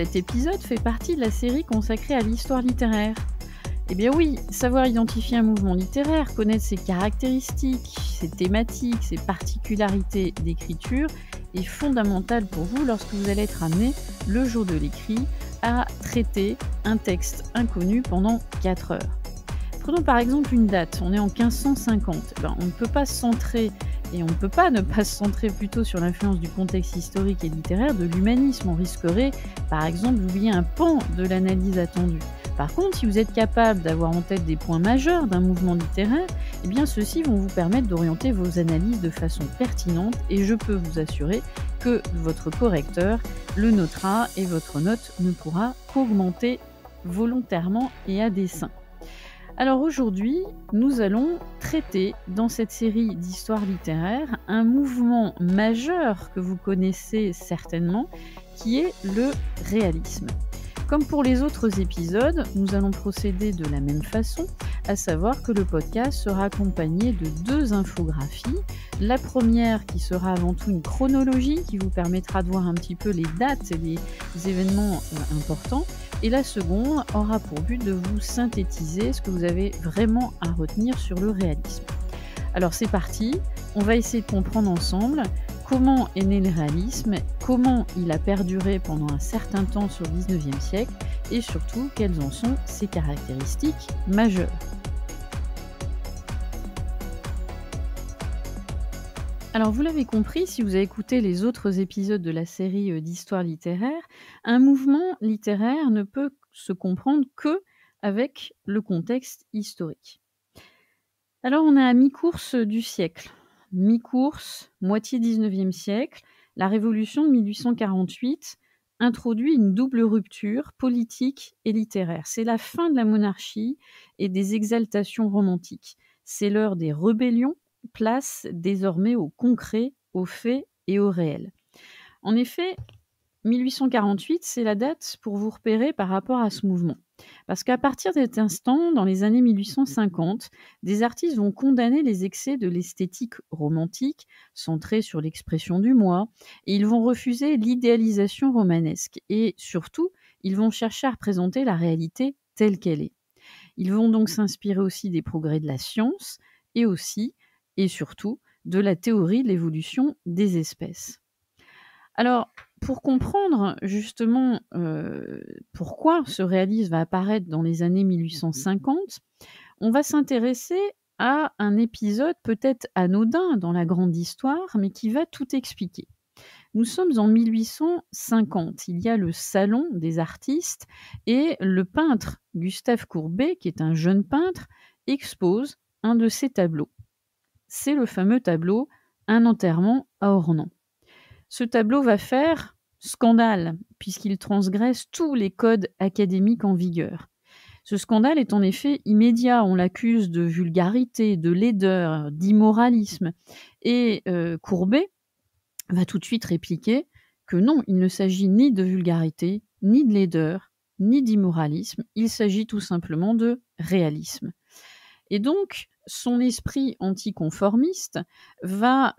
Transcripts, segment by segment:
Cet épisode fait partie de la série consacrée à l'histoire littéraire. Eh bien oui, savoir identifier un mouvement littéraire, connaître ses caractéristiques, ses thématiques, ses particularités d'écriture est fondamental pour vous lorsque vous allez être amené, le jour de l'écrit, à traiter un texte inconnu pendant 4 heures. Prenons par exemple une date, on est en 1550. On ne peut pas se centrer, et on ne peut pas ne pas se centrer plutôt sur l'influence du contexte historique et littéraire de l'humanisme. On risquerait, par exemple, d'oublier un pan de l'analyse attendue. Par contre, si vous êtes capable d'avoir en tête des points majeurs d'un mouvement littéraire, eh bien ceux-ci vont vous permettre d'orienter vos analyses de façon pertinente et je peux vous assurer que votre correcteur le notera et votre note ne pourra qu'augmenter volontairement et à dessein. Alors aujourd'hui, nous allons traiter dans cette série d'histoires littéraires un mouvement majeur que vous connaissez certainement, qui est le réalisme. Comme pour les autres épisodes, nous allons procéder de la même façon, à savoir que le podcast sera accompagné de 2 infographies. La première qui sera avant tout une chronologie qui vous permettra de voir un petit peu les dates et les événements importants. Et la seconde aura pour but de vous synthétiser ce que vous avez vraiment à retenir sur le réalisme. Alors c'est parti, on va essayer de comprendre ensemble comment est né le réalisme, comment il a perduré pendant un certain temps sur le 19e siècle et surtout quelles en sont ses caractéristiques majeures. Alors vous l'avez compris, si vous avez écouté les autres épisodes de la série d'histoire littéraire, un mouvement littéraire ne peut se comprendre que avec le contexte historique. Alors on est à mi-course du siècle. Mi-course, moitié 19e siècle, la Révolution de 1848 introduit une double rupture politique et littéraire. C'est la fin de la monarchie et des exaltations romantiques. C'est l'heure des rébellions, place désormais au concret, aux faits et au réel. En effet, 1848, c'est la date pour vous repérer par rapport à ce mouvement. Parce qu'à partir de cet instant, dans les années 1850, des artistes vont condamner les excès de l'esthétique romantique, centrée sur l'expression du moi, et ils vont refuser l'idéalisation romanesque. Et surtout, ils vont chercher à représenter la réalité telle qu'elle est. Ils vont donc s'inspirer aussi des progrès de la science, et aussi, et surtout, de la théorie de l'évolution des espèces. Alors, pour comprendre justement pourquoi ce réalisme va apparaître dans les années 1850, on va s'intéresser à un épisode peut-être anodin dans la grande histoire, mais qui va tout expliquer. Nous sommes en 1850, il y a le salon des artistes et le peintre Gustave Courbet, qui est un jeune peintre, expose un de ses tableaux. C'est le fameux tableau « Un enterrement à Ornans ». Ce tableau va faire scandale, puisqu'il transgresse tous les codes académiques en vigueur. Ce scandale est en effet immédiat, on l'accuse de vulgarité, de laideur, d'immoralisme. Et Courbet va tout de suite répliquer que non, il ne s'agit ni de vulgarité, ni de laideur, ni d'immoralisme, il s'agit tout simplement de réalisme. Et donc, son esprit anticonformiste va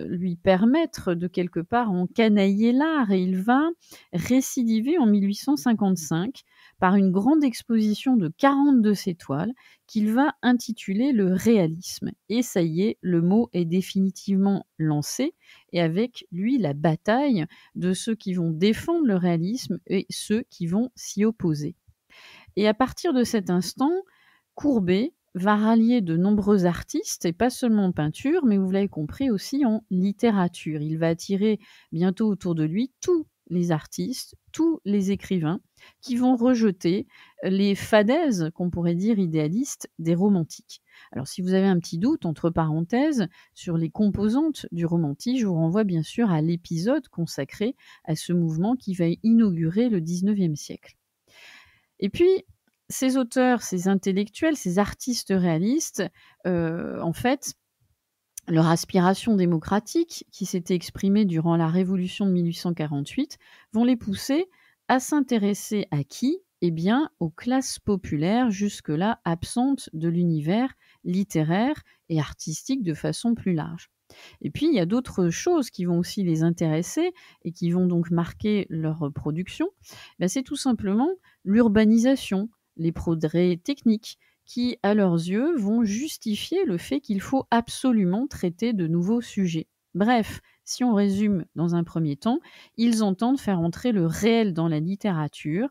lui permettre de quelque part encanailler l'art et il va récidiver en 1855 par une grande exposition de 40 de ses toiles qu'il va intituler le réalisme. Et ça y est, le mot est définitivement lancé et avec lui la bataille de ceux qui vont défendre le réalisme et ceux qui vont s'y opposer. Et à partir de cet instant, Courbet va rallier de nombreux artistes, et pas seulement en peinture, mais vous l'avez compris aussi en littérature. Il va attirer bientôt autour de lui tous les artistes, tous les écrivains qui vont rejeter les fadaises, qu'on pourrait dire idéalistes, des romantiques. Alors si vous avez un petit doute, entre parenthèses, sur les composantes du romantisme, je vous renvoie bien sûr à l'épisode consacré à ce mouvement qui va inaugurer le 19e siècle. Et puis, ces auteurs, ces intellectuels, ces artistes réalistes, en fait, leur aspiration démocratique, qui s'était exprimée durant la Révolution de 1848, vont les pousser à s'intéresser à qui ? Eh bien, aux classes populaires, jusque-là absentes de l'univers littéraire et artistique de façon plus large. Et puis, il y a d'autres choses qui vont aussi les intéresser et qui vont donc marquer leur production. C'est tout simplement l'urbanisation, les progrès techniques qui, à leurs yeux, vont justifier le fait qu'il faut absolument traiter de nouveaux sujets. Bref, si on résume dans un premier temps, ils entendent faire entrer le réel dans la littérature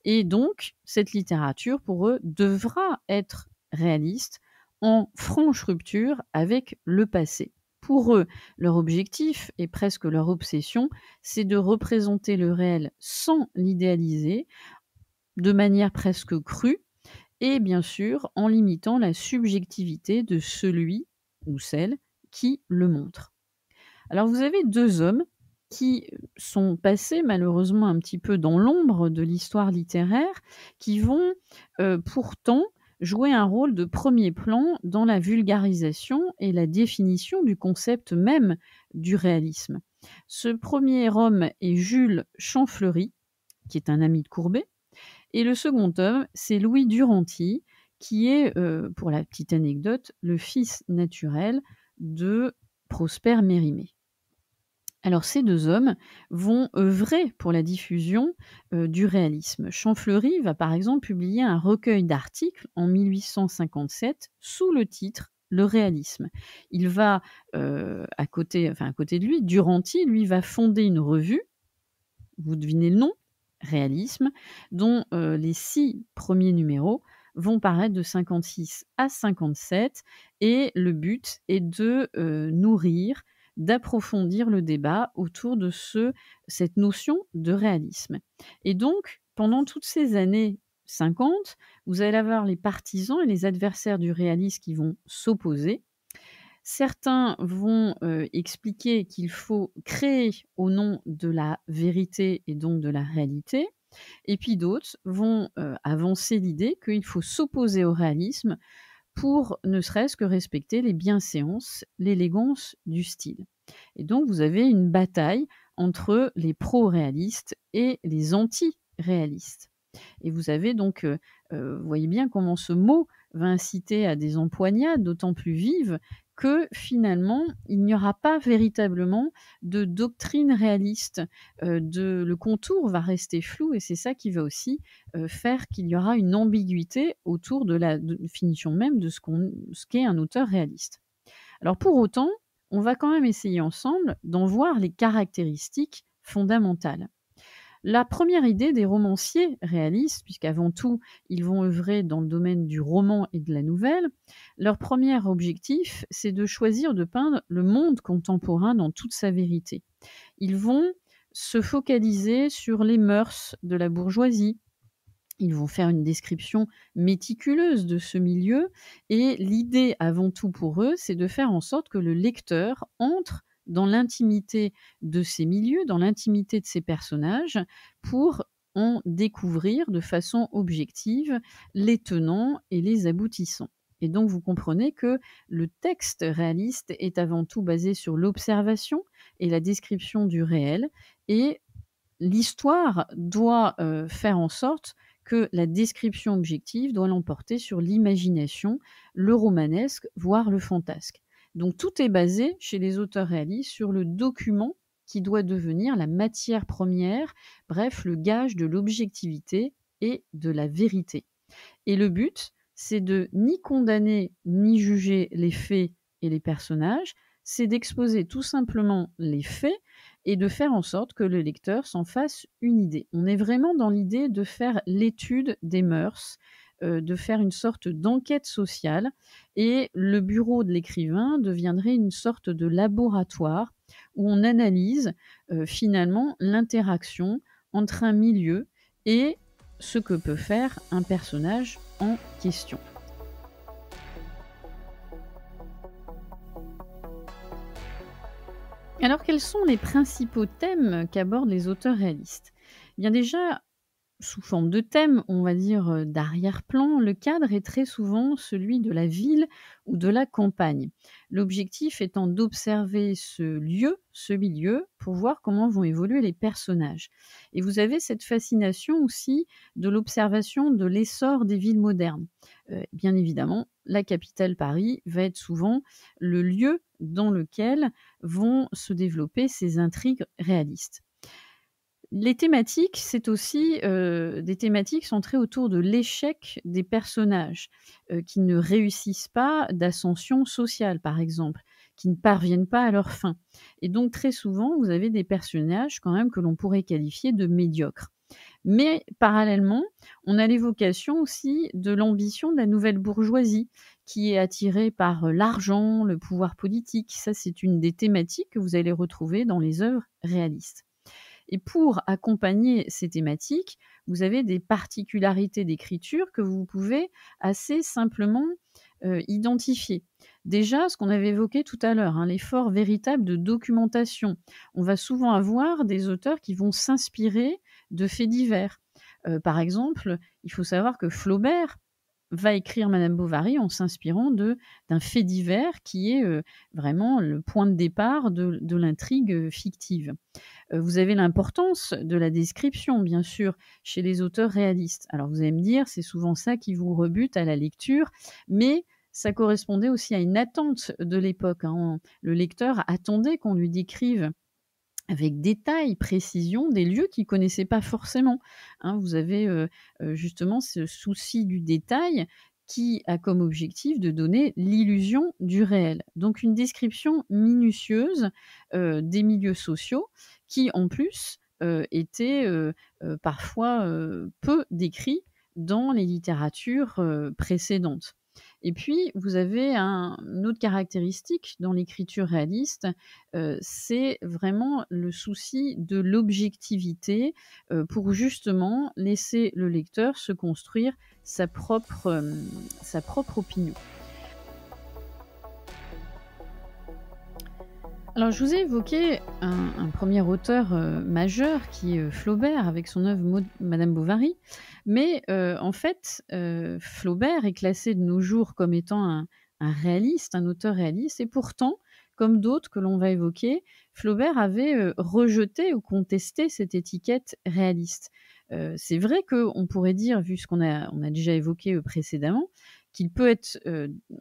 et donc cette littérature, pour eux, devra être réaliste, en franche rupture avec le passé. Pour eux, leur objectif et presque leur obsession, c'est de représenter le réel sans l'idéaliser, de manière presque crue et bien sûr en limitant la subjectivité de celui ou celle qui le montre. Alors vous avez 2 hommes qui sont passés malheureusement un petit peu dans l'ombre de l'histoire littéraire, qui vont, pourtant jouer un rôle de premier plan dans la vulgarisation et la définition du concept même du réalisme. Ce premier homme est Jules Champfleury, qui est un ami de Courbet, et le second homme, c'est Louis Duranty, qui est, pour la petite anecdote, le fils naturel de Prosper Mérimée. Alors ces 2 hommes vont œuvrer pour la diffusion, du réalisme. Champfleury va par exemple publier un recueil d'articles en 1857 sous le titre «Le réalisme». Il va, à côté de lui, Duranty, lui, va fonder une revue, vous devinez le nom? Réalisme, dont, les 6 premiers numéros vont paraître de 56 à 57 et le but est de, nourrir, d'approfondir le débat autour de cette notion de réalisme. Et donc, pendant toutes ces années 50, vous allez avoir les partisans et les adversaires du réalisme qui vont s'opposer. Certains vont, expliquer qu'il faut créer au nom de la vérité et donc de la réalité, et puis d'autres vont, avancer l'idée qu'il faut s'opposer au réalisme pour ne serait-ce que respecter les bienséances, l'élégance du style. Et donc vous avez une bataille entre les pro-réalistes et les anti-réalistes. Et vous avez donc, vous voyez bien comment ce mot va inciter à des empoignades d'autant plus vives que finalement, il n'y aura pas véritablement de doctrine réaliste. Le contour va rester flou et c'est ça qui va aussi, faire qu'il y aura une ambiguïté autour de la définition même de ce qu'est un auteur réaliste. Alors pour autant, on va quand même essayer ensemble d'en voir les caractéristiques fondamentales. La première idée des romanciers réalistes, puisqu'avant tout, ils vont œuvrer dans le domaine du roman et de la nouvelle, leur premier objectif, c'est de choisir de peindre le monde contemporain dans toute sa vérité. Ils vont se focaliser sur les mœurs de la bourgeoisie. Ils vont faire une description méticuleuse de ce milieu et l'idée avant tout pour eux, c'est de faire en sorte que le lecteur entre dans l'intimité de ces milieux, dans l'intimité de ces personnages pour en découvrir de façon objective les tenants et les aboutissants. Et donc vous comprenez que le texte réaliste est avant tout basé sur l'observation et la description du réel et l'histoire doit, faire en sorte que la description objective doit l'emporter sur l'imagination, le romanesque, voire le fantasque. Donc tout est basé chez les auteurs réalistes sur le document qui doit devenir la matière première, bref le gage de l'objectivité et de la vérité. Et le but, c'est de ni condamner ni juger les faits et les personnages, c'est d'exposer tout simplement les faits et de faire en sorte que le lecteur s'en fasse une idée. On est vraiment dans l'idée de faire l'étude des mœurs, de faire une sorte d'enquête sociale et le bureau de l'écrivain deviendrait une sorte de laboratoire où on analyse, finalement l'interaction entre un milieu et ce que peut faire un personnage en question. Alors quels sont les principaux thèmes qu'abordent les auteurs réalistes? Eh bien déjà, sous forme de thème, on va dire, d'arrière-plan, le cadre est très souvent celui de la ville ou de la campagne. L'objectif étant d'observer ce lieu, ce milieu, pour voir comment vont évoluer les personnages. Et vous avez cette fascination aussi de l'observation de l'essor des villes modernes. bien évidemment, la capitale Paris va être souvent le lieu dans lequel vont se développer ces intrigues réalistes. Les thématiques, c'est aussi, des thématiques centrées autour de l'échec des personnages, qui ne réussissent pas d'ascension sociale, par exemple, qui ne parviennent pas à leurs fins et donc très souvent, vous avez des personnages quand même que l'on pourrait qualifier de médiocres. Mais parallèlement, on a l'évocation aussi de l'ambition de la nouvelle bourgeoisie qui est attirée par, l'argent, le pouvoir politique. Ça, c'est une des thématiques que vous allez retrouver dans les œuvres réalistes. Et pour accompagner ces thématiques, vous avez des particularités d'écriture que vous pouvez assez simplement, identifier. Déjà, ce qu'on avait évoqué tout à l'heure, hein, l'effort véritable de documentation. On va souvent avoir des auteurs qui vont s'inspirer de faits divers. Par exemple, il faut savoir que Flaubert va écrire Madame Bovary en s'inspirant d'un fait divers qui est, vraiment le point de départ de l'intrigue, fictive. Vous avez l'importance de la description, bien sûr, chez les auteurs réalistes. Alors vous allez me dire, c'est souvent ça qui vous rebute à la lecture, mais ça correspondait aussi à une attente de l'époque, hein. Le lecteur attendait qu'on lui décrive avec détail, précision, des lieux qu'il connaissait pas forcément, hein. Vous avez, justement ce souci du détail qui a comme objectif de donner l'illusion du réel. Donc une description minutieuse, des milieux sociaux qui en plus, étaient, parfois, peu décrits dans les littératures, précédentes. Et puis vous avez une autre caractéristique dans l'écriture réaliste, c'est vraiment le souci de l'objectivité, pour justement laisser le lecteur se construire sa propre opinion. Alors je vous ai évoqué un 1er auteur, majeur qui est, Flaubert avec son œuvre Madame Bovary, mais en fait, Flaubert est classé de nos jours comme étant un réaliste, un auteur réaliste et pourtant, comme d'autres que l'on va évoquer, Flaubert avait, rejeté ou contesté cette étiquette réaliste. C'est vrai qu'on pourrait dire, vu ce qu'on a déjà évoqué, précédemment, qu'il peut être,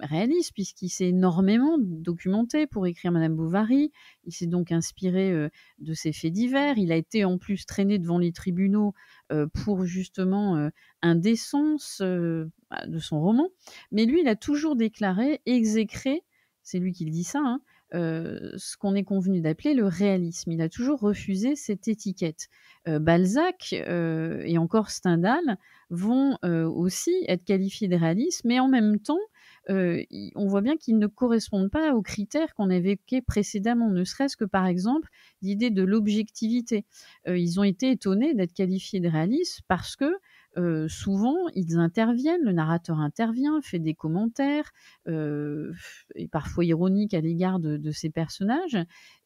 réaliste puisqu'il s'est énormément documenté pour écrire Madame Bovary. Il s'est donc inspiré, de ces faits divers. Il a été en plus traîné devant les tribunaux, pour justement, indécence, de son roman. Mais lui, il a toujours déclaré exécrer, c'est lui qui le dit ça, hein, ce qu'on est convenu d'appeler le réalisme. Il a toujours refusé cette étiquette. Balzac, et encore Stendhal vont, aussi être qualifiés de réalistes, mais en même temps, i on voit bien qu'ils ne correspondent pas aux critères qu'on a évoqués précédemment, ne serait-ce que, par exemple, l'idée de l'objectivité. Ils ont été étonnés d'être qualifiés de réalistes parce que, souvent, ils interviennent, le narrateur intervient, fait des commentaires, et parfois ironiques à l'égard de ces personnages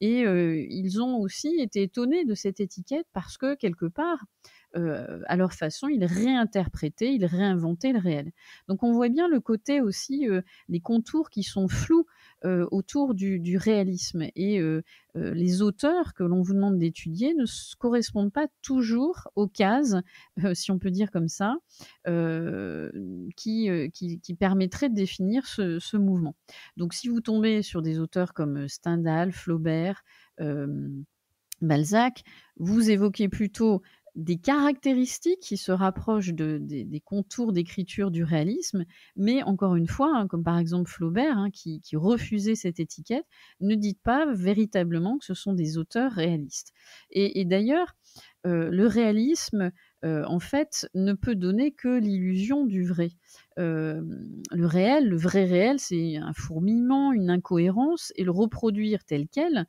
et ils ont aussi été étonnés de cette étiquette parce que quelque part, à leur façon, ils réinterprétaient, ils réinventaient le réel. Donc on voit bien le côté aussi, les contours qui sont flous, autour du réalisme et les auteurs que l'on vous demande d'étudier ne correspondent pas toujours aux cases, si on peut dire comme ça, qui permettraient de définir ce mouvement. Donc si vous tombez sur des auteurs comme, Stendhal, Flaubert, Balzac, vous évoquez plutôt des caractéristiques qui se rapprochent des contours d'écriture du réalisme, mais encore une fois, hein, comme par exemple Flaubert, hein, qui refusait cette étiquette, ne dites pas véritablement que ce sont des auteurs réalistes. Et d'ailleurs, le réalisme, en fait, ne peut donner que l'illusion du vrai. Le réel, le vrai réel, c'est un fourmillement, une incohérence et le reproduire tel quel,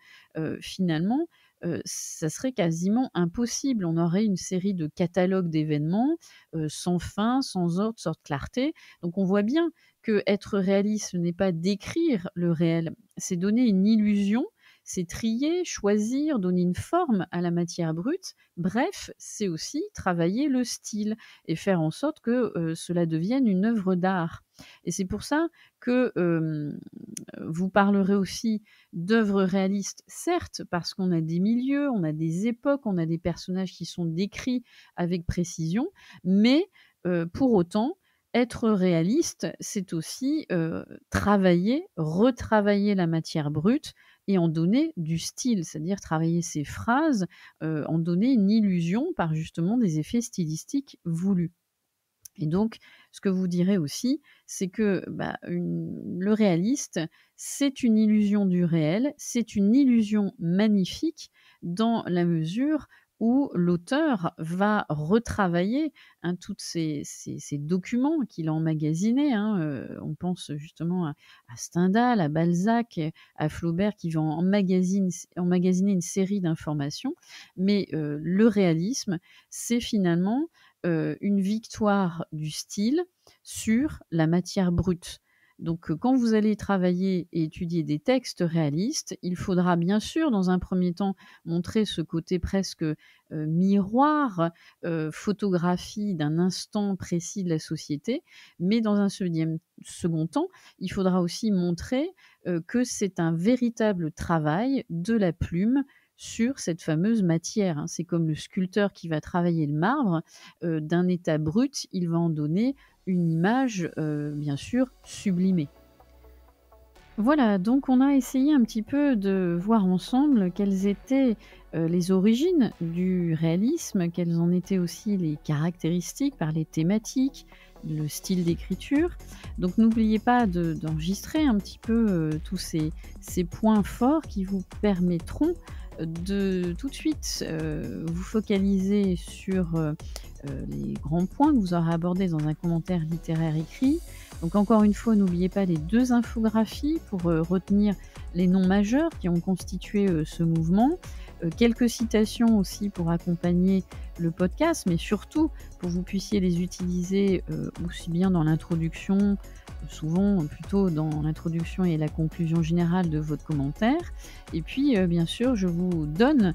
finalement, ça serait quasiment impossible. On aurait une série de catalogues d'événements, sans fin, sans ordre, sans clarté. Donc on voit bien qu'être réaliste, ce n'est pas décrire le réel, c'est donner une illusion, c'est trier, choisir, donner une forme à la matière brute. Bref, c'est aussi travailler le style et faire en sorte que, cela devienne une œuvre d'art. Et c'est pour ça que, vous parlerez aussi d'œuvres réalistes, certes, parce qu'on a des milieux, on a des époques, on a des personnages qui sont décrits avec précision, mais pour autant, Être réaliste, c'est aussi, travailler, retravailler la matière brute et en donner du style, c'est-à-dire travailler ses phrases, en donner une illusion par justement des effets stylistiques voulus. Et donc, ce que vous direz aussi, c'est que, bah, le réaliste, c'est une illusion du réel, c'est une illusion magnifique dans la mesure où l'auteur va retravailler, hein, toutes ces documents qu'il a emmagasinés, hein, on pense justement à Stendhal, à Balzac, à Flaubert qui vont emmagasiner une série d'informations. Mais, le réalisme, c'est finalement une victoire du style sur la matière brute. Donc, quand vous allez travailler et étudier des textes réalistes, il faudra bien sûr, dans un premier temps, montrer ce côté presque, miroir, photographie d'un instant précis de la société. Mais dans un second temps, il faudra aussi montrer, que c'est un véritable travail de la plume sur cette fameuse matière, hein. C'est comme le sculpteur qui va travailler le marbre, d'un état brut, il va en donner une image, bien sûr sublimée. Voilà, donc on a essayé un petit peu de voir ensemble quelles étaient, les origines du réalisme, quelles en étaient aussi les caractéristiques par les thématiques, le style d'écriture. Donc n'oubliez pas d'enregistrer un petit peu, tous ces points forts qui vous permettront de tout de suite, vous focaliser sur, les grands points que vous aurez abordés dans un commentaire littéraire écrit. Donc encore une fois, n'oubliez pas les 2 infographies pour, retenir les noms majeurs qui ont constitué, ce mouvement. Quelques citations aussi pour accompagner le podcast, mais surtout pour que vous puissiez les utiliser, aussi bien dans l'introduction, souvent plutôt dans l'introduction et la conclusion générale de votre commentaire. Et puis, bien sûr, je vous donne,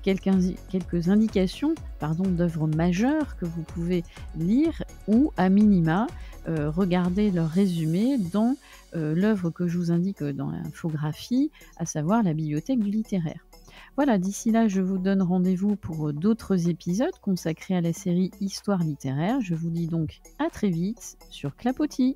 quelques indications, pardon, d'œuvres majeures que vous pouvez lire ou à minima, regarder leur résumé dans, l'œuvre que je vous indique, dans l'infographie, à savoir la bibliothèque du littéraire. Voilà, d'ici là, je vous donne rendez-vous pour, d'autres épisodes consacrés à la série Histoire littéraire. Je vous dis donc à très vite sur Clapotis.